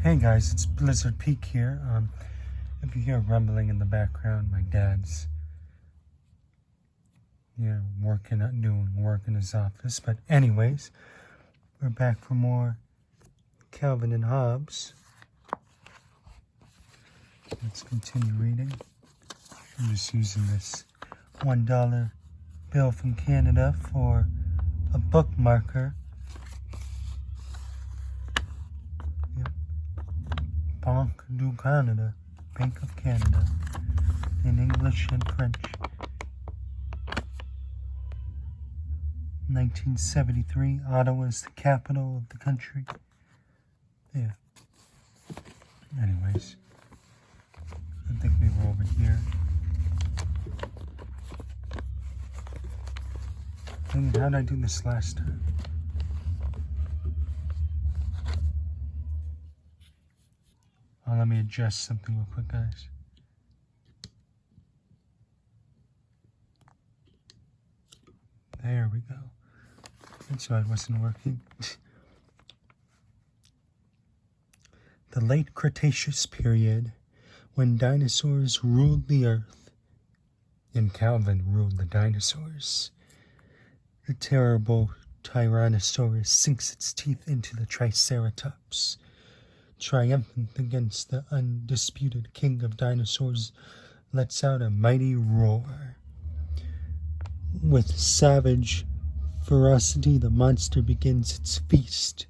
Hey guys, it's Blizzard Peak here. If you hear rumbling in the background, my dad's doing work in his office. But anyways, we're back for more Calvin and Hobbes. Let's continue reading. I'm just using this $1 bill from Canada for a bookmarker. Banque du Canada, Bank of Canada, in English and French. 1973, Ottawa is the capital of the country. Yeah. Anyways, I think we were over here. How did I do this last time? Let me adjust something real quick, guys. There we go. That's why it wasn't working. The late Cretaceous period, when dinosaurs ruled the earth, and Calvin ruled the dinosaurs. The terrible Tyrannosaurus sinks its teeth into the Triceratops. Triumphant against the undisputed king of dinosaurs, lets out a mighty roar. With savage ferocity, the monster begins its feast,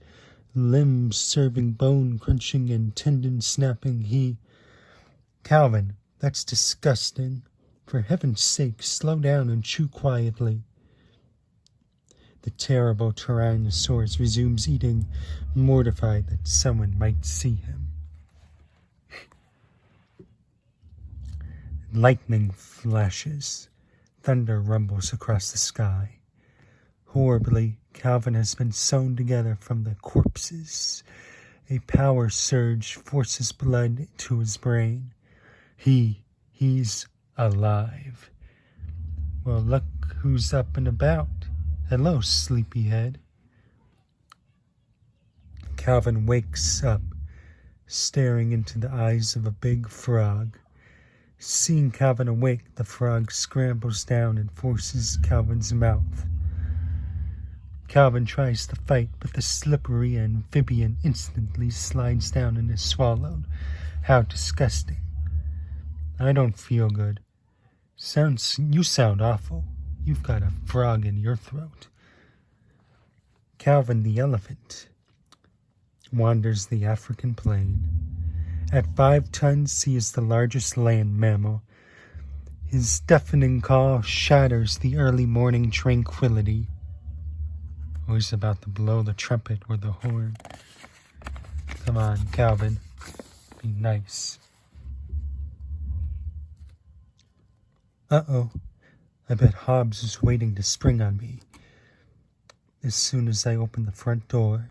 limbs serving bone crunching and tendon snapping. Calvin, that's disgusting. For heaven's sake, slow down and chew quietly. The terrible Tyrannosaurus resumes eating, mortified that someone might see him. Lightning flashes. Thunder rumbles across the sky. Horribly, Calvin has been sewn together from the corpses. A power surge forces blood to his brain. He's alive. Well, look who's up and about. Hello, sleepyhead. Calvin wakes up, staring into the eyes of a big frog. Seeing Calvin awake, the frog scrambles down and forces Calvin's mouth. Calvin tries to fight, but the slippery amphibian instantly slides down and is swallowed. How disgusting. I don't feel good. You sound awful. You've got a frog in your throat. Calvin the elephant wanders the African plain. At 5 tons, he is the largest land mammal. His deafening call shatters the early morning tranquility. Oh, he's about to blow the trumpet or the horn. Come on, Calvin. Be nice. Uh-oh. I bet Hobbes is waiting to spring on me. As soon as I open the front door.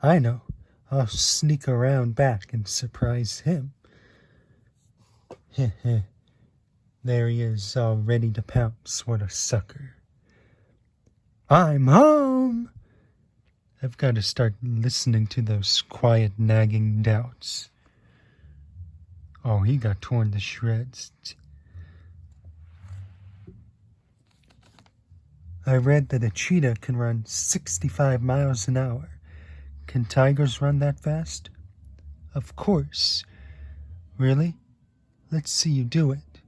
I know. I'll sneak around back and surprise him. Heh heh. There he is, all ready to pounce. What a sucker. I'm home! I've got to start listening to those quiet, nagging doubts. Oh, he got torn to shreds. I read that a cheetah can run 65 miles an hour. Can tigers run that fast? Of course. Really? Let's see you do it.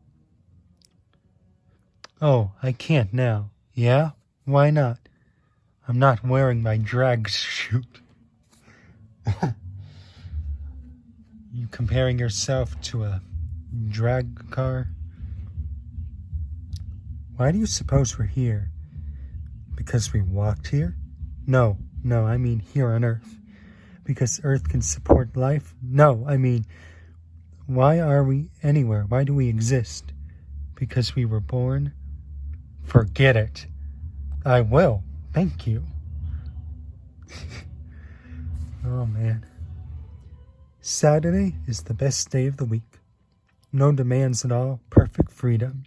Oh, I can't now. Yeah? Why not? I'm not wearing my drag suit. You comparing yourself to a drag car? Why do you suppose we're here? Because we walked here? No, I mean here on Earth. Because Earth can support life? No, I mean, why are we anywhere? Why do we exist? Because we were born? Forget it. I will. Thank you. Oh, man. Saturday is the best day of the week. No demands at all. Perfect freedom.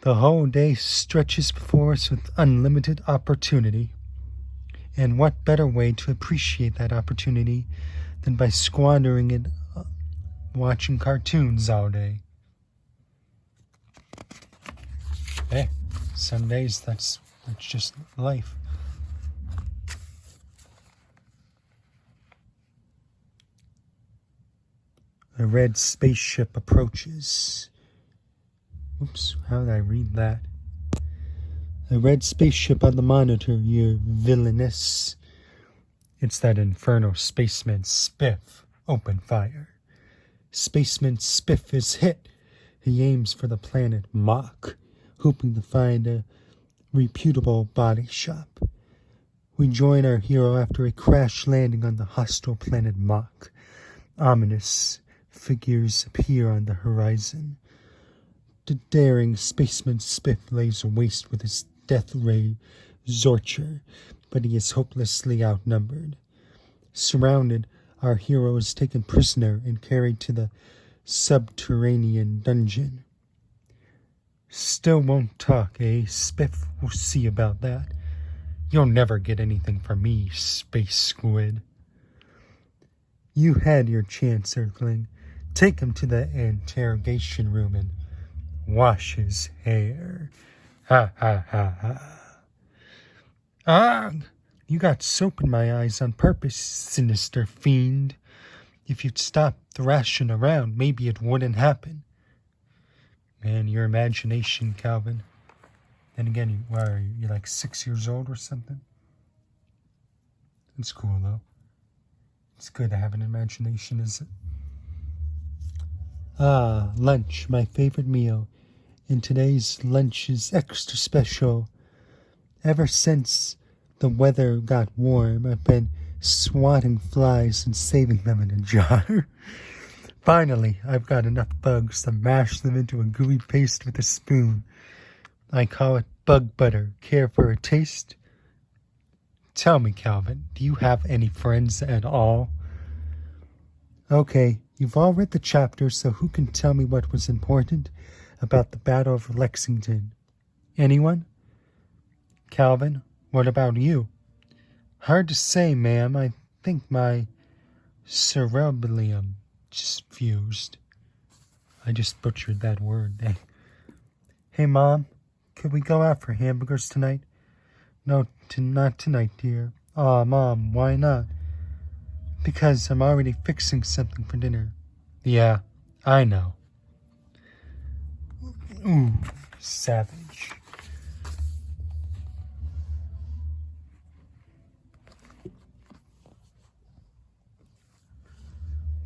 The whole day stretches before us with unlimited opportunity. And what better way to appreciate that opportunity than by squandering it watching cartoons all day? Hey, some days that's just life. A red spaceship approaches. Oops, how did I read that? A red spaceship on the monitor, you villainous. It's that infernal spaceman Spiff. Open fire. Spaceman Spiff is hit. He aims for the planet Mach, hoping to find a reputable body shop. We join our hero after a crash landing on the hostile planet Mach. Ominous figures appear on the horizon. The daring spaceman Spiff lays waste with his death ray Zorcher, but he is hopelessly outnumbered. Surrounded, our hero is taken prisoner and carried to the subterranean dungeon. Still won't talk, eh? Spiff, we'll see about that. You'll never get anything from me, space squid. You had your chance, Earthling. Take him to the interrogation room and wash his hair. Ha ha ha ha. Ugh! You got soap in my eyes on purpose, sinister fiend. If you'd stop thrashing around, maybe it wouldn't happen. Man, your imagination, Calvin. Then again, where are you? You're like 6 years old or something? It's cool, though. It's good to have an imagination, isn't it? Ah, lunch, my favorite meal. And today's lunch is extra special. Ever since the weather got warm, I've been swatting flies and saving them in a jar. Finally, I've got enough bugs to mash them into a gooey paste with a spoon. I call it bug butter. Care for a taste? Tell me, Calvin, do you have any friends at all? Okay, you've all read the chapter, so who can tell me what was important about the Battle of Lexington? Anyone? Calvin, what about you? Hard to say, ma'am. I think my cerebellum just fused. I just butchered that word. Hey, Mom, could we go out for hamburgers tonight? No, not tonight, dear. Aw, Mom, why not? Because I'm already fixing something for dinner. Yeah, I know. Ooh, savage.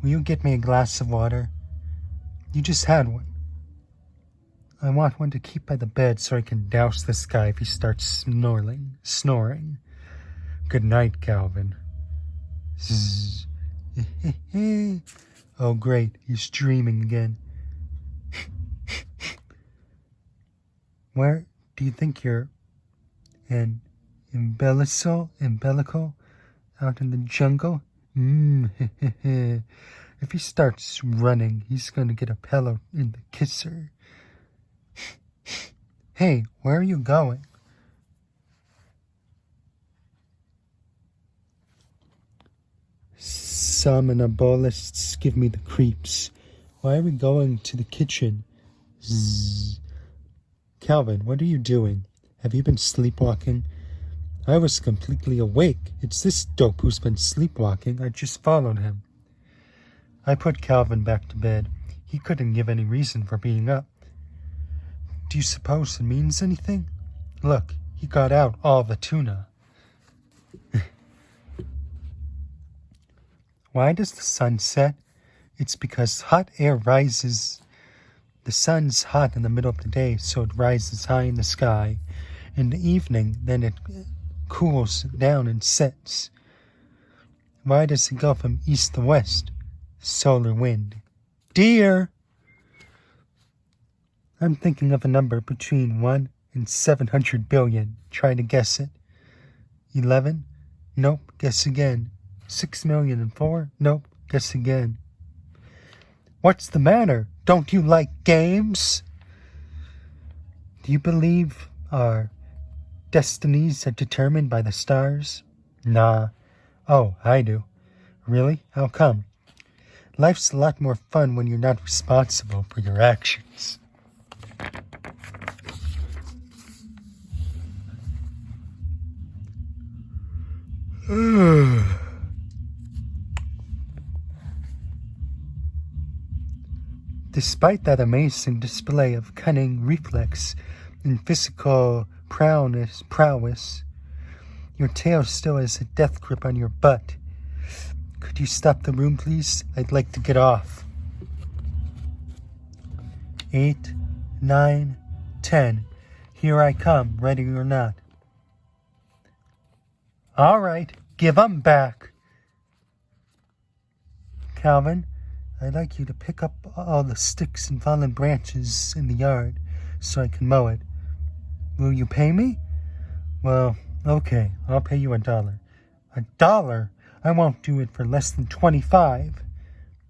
Will you get me a glass of water? You just had one. I want one to keep by the bed so I can douse this guy if he starts snoring. Good night, Calvin. Zzz. Oh, great. He's dreaming again. Where do you think you're an umbilical out in the jungle? If he starts running, he's going to get a pillow in the kisser. Hey, where are you going? Somnambulists give me the creeps. Why are we going to the kitchen? Zzz. Calvin, what are you doing? Have you been sleepwalking? I was completely awake. It's this dope who's been sleepwalking. I just followed him. I put Calvin back to bed. He couldn't give any reason for being up. Do you suppose it means anything? Look, he got out all the tuna. Why does the sun set? It's because hot air rises. The sun's hot in the middle of the day, so it rises high in the sky. In the evening, then it cools down and sets. Why does it go from east to west? Solar wind. Dear! I'm thinking of a number between 1 and 700 billion. Try to guess it. 11? Nope. Guess again. 6,000,004? Nope. Guess again. What's the matter? Don't you like games? Do you believe our destinies are determined by the stars? Nah. Oh, I do. Really? How come? Life's a lot more fun when you're not responsible for your actions. Despite that amazing display of cunning reflex and physical prowess, your tail still has a death grip on your butt. Could you stop the room, please? I'd like to get off. 8, 9, 10. Here I come, ready or not. All right, give 'em back. Calvin, I'd like you to pick up all the sticks and fallen branches in the yard so I can mow it. Will you pay me? Well, okay, I'll pay you $1. $1? I won't do it for less than 25.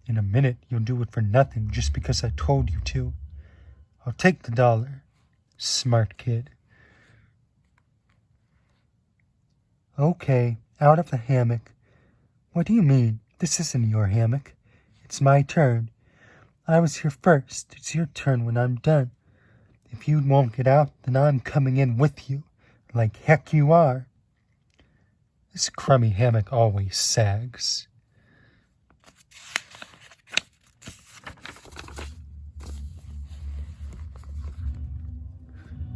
In a minute, you'll do it for nothing just because I told you to. I'll take the $1. Smart kid. Okay, out of the hammock. What do you mean? This isn't your hammock. It's my turn. I was here first. It's your turn when I'm done. If you won't get out, then I'm coming in with you. Like heck you are. This crummy hammock always sags.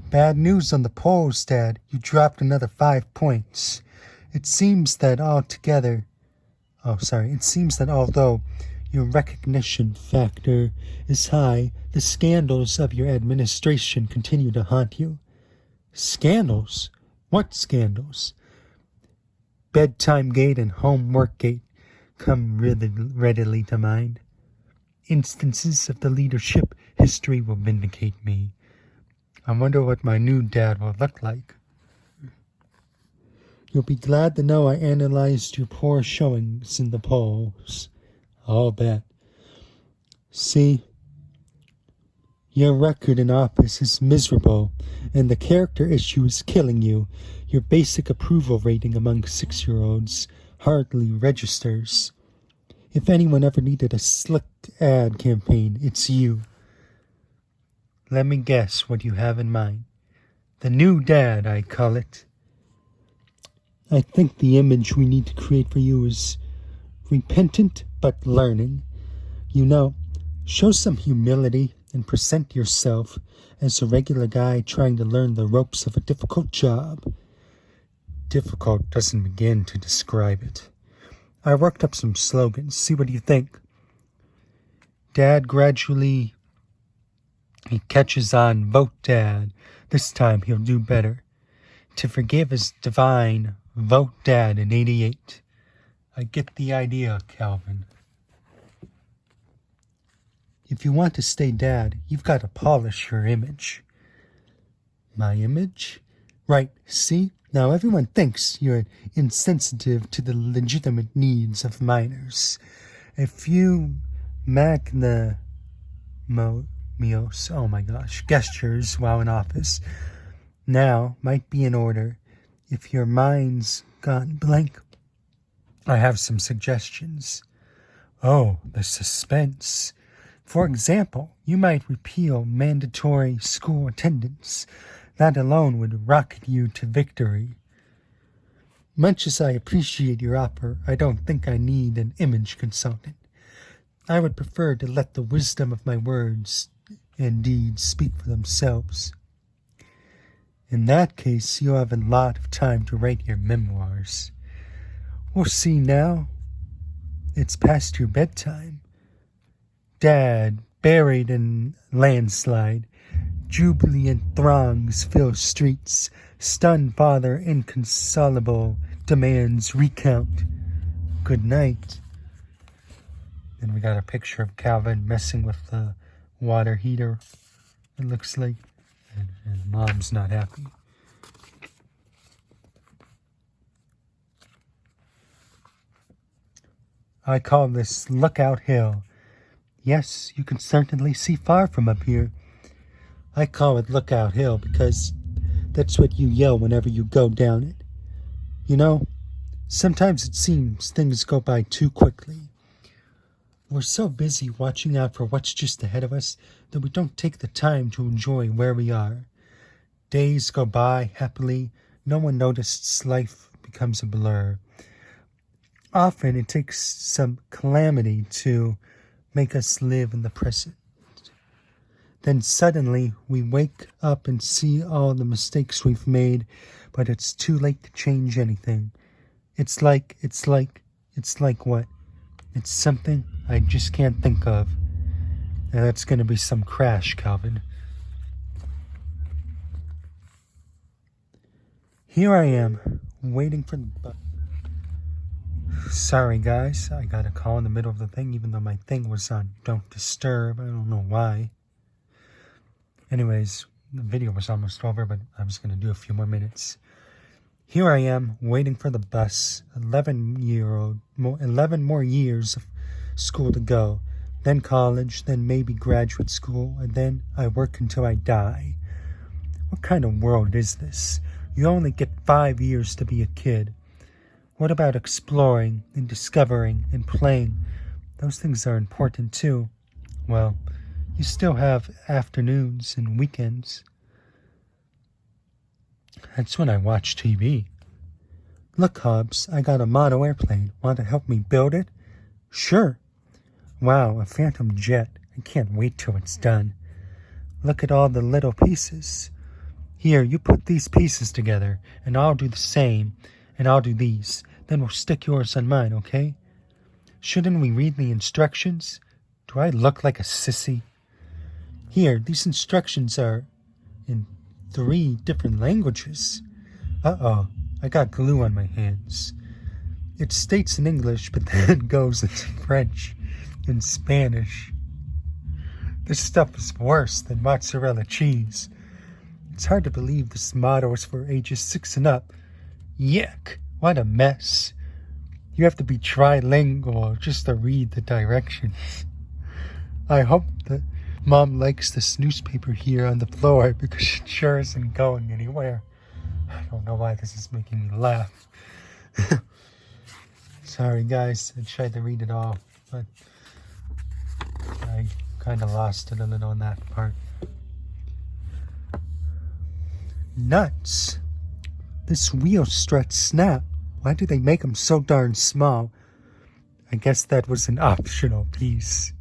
Bad news on the polls, Dad. You dropped another 5 points. It seems that although your recognition factor is high, the scandals of your administration continue to haunt you. Scandals? What scandals? Bedtime gate and homework gate come readily to mind. Instances of the leadership history will vindicate me. I wonder what my new dad will look like. You'll be glad to know I analyzed your poor showings in the polls. I'll bet. See, your record in office is miserable, and the character issue is killing you. Your basic approval rating among 6-year-olds hardly registers. If anyone ever needed a slick ad campaign, it's you. Let me guess what you have in mind. The new dad, I call it. I think the image we need to create for you is repentant but learning. You know, show some humility and present yourself as a regular guy trying to learn the ropes of a difficult job. Difficult doesn't begin to describe it. I worked up some slogans. See what you think. Dad gradually he catches on. Vote Dad. This time he'll do better. To forgive is divine. Vote Dad in 88. I get the idea, Calvin. If you want to stay Dad, you've got to polish your image. My image? Right, see? Now everyone thinks you're insensitive to the legitimate needs of minors. A few gestures while in office now might be in order. If your mind's gone blank, I have some suggestions. Oh, the suspense. For example, you might repeal mandatory school attendance. That alone would rocket you to victory. Much as I appreciate your offer, I don't think I need an image consultant. I would prefer to let the wisdom of my words and deeds speak for themselves. In that case, you'll have a lot of time to write your memoirs. We'll see now. It's past your bedtime. Dad, buried in landslide. Jubilant throngs fill streets. Stunned father, inconsolable, demands recount. Good night. Then we got a picture of Calvin messing with the water heater, it looks like. And Mom's not happy. I call this Lookout Hill. Yes, you can certainly see far from up here. I call it Lookout Hill because that's what you yell whenever you go down it. You know, Sometimes it seems things go by too quickly. We're so busy watching out for what's just ahead of us that we don't take the time to enjoy where we are. Days go by happily. No one notices life becomes a blur. Often it takes some calamity to make us live in the present. Then suddenly we wake up and see all the mistakes we've made, but it's too late to change anything. It's like what? It's something I just can't think of. And that's going to be some crash, Calvin. Here I am, waiting for the bus. Sorry, guys. I got a call in the middle of the thing, even though my thing was on Don't Disturb. I don't know why. Anyways, the video was almost over, but I was going to do a few more minutes. Here I am, waiting for the bus. 11 more years of school to go. Then college, then maybe graduate school, and then I work until I die. What kind of world is this? You only get 5 years to be a kid. What about exploring and discovering and playing? Those things are important too. Well, you still have afternoons and weekends. That's when I watch TV. Look, Hobbes, I got a model airplane. Want to help me build it? Sure. Wow, a phantom jet. I can't wait till it's done. Look at all the little pieces. Here, you put these pieces together, and I'll do the same, and I'll do these. Then we'll stick yours on mine, okay? Shouldn't we read the instructions? Do I look like a sissy? Here, these instructions are in 3 different languages. Uh-oh, I got glue on my hands. It states in English, but then goes into French and Spanish. This stuff is worse than mozzarella cheese. It's hard to believe this motto is for ages 6 and up. Yuck, what a mess. You have to be trilingual just to read the directions. I hope that Mom likes this newspaper here on the floor because it sure isn't going anywhere. I don't know why this is making me laugh. Sorry guys, I tried to read it all, but I kind of lost it a little on that part. Nuts. This wheel struts snap. Why do they make them so darn small? I guess that was an optional piece.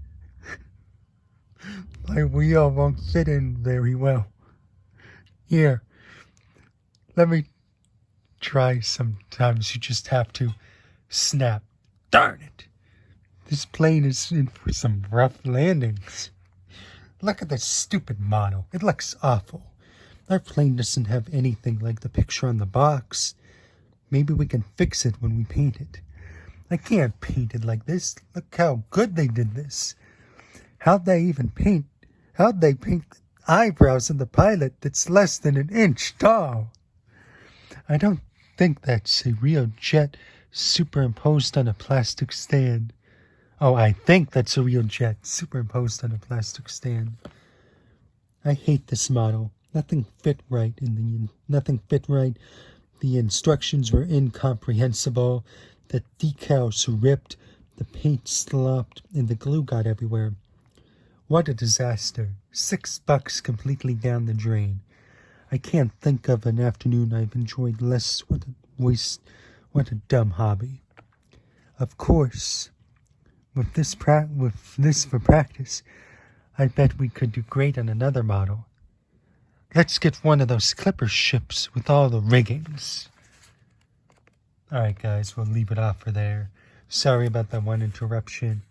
My wheel won't fit in very well. Here, let me try. Sometimes you just have to snap. Darn it. This plane is in for some rough landings. Look at this stupid model. It looks awful. Our plane doesn't have anything like the picture on the box. Maybe we can fix it when we paint it. I can't paint it like this. Look how good they did this. How'd they paint the eyebrows of the pilot that's less than an inch tall? I don't think that's a real jet superimposed on a plastic stand. Oh, I think that's a real jet superimposed on a plastic stand. I hate this model. Nothing fit right. The instructions were incomprehensible. The decals ripped. The paint slopped, and the glue got everywhere. What a disaster. $6 completely down the drain. I can't think of an afternoon I've enjoyed less. What a waste. What a dumb hobby. Of course, with this for practice, I bet we could do great on another model. Let's get one of those clipper ships with all the riggings. Alright guys, we'll leave it off for there. Sorry about that one interruption.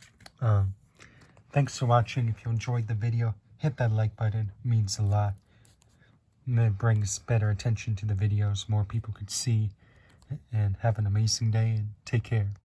Thanks for watching. If you enjoyed the video, hit that like button. It means a lot. And it brings better attention to the videos. More people could see. And have an amazing day and take care.